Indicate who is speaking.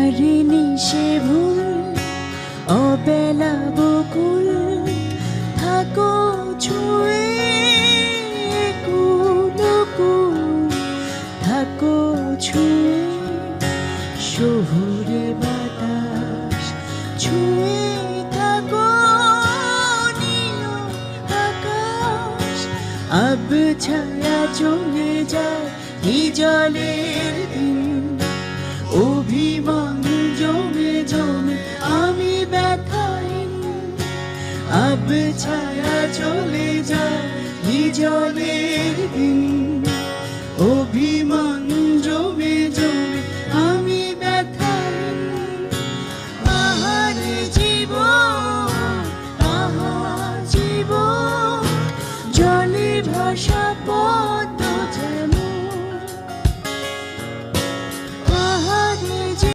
Speaker 1: পারিনি সে ভুল অবেলা বকুল থাকো ছুঁয়ে কুলকুল থাকো ছুঁয়ে শহুরে বাতাস ছুঁয়ে থাকো নীল আকাশ আব ছায়া চলে যায় জলের দিন অভিমান জমে জমে আমি ব্যথাহীন আব ছায়া চলে যায় জলের দিন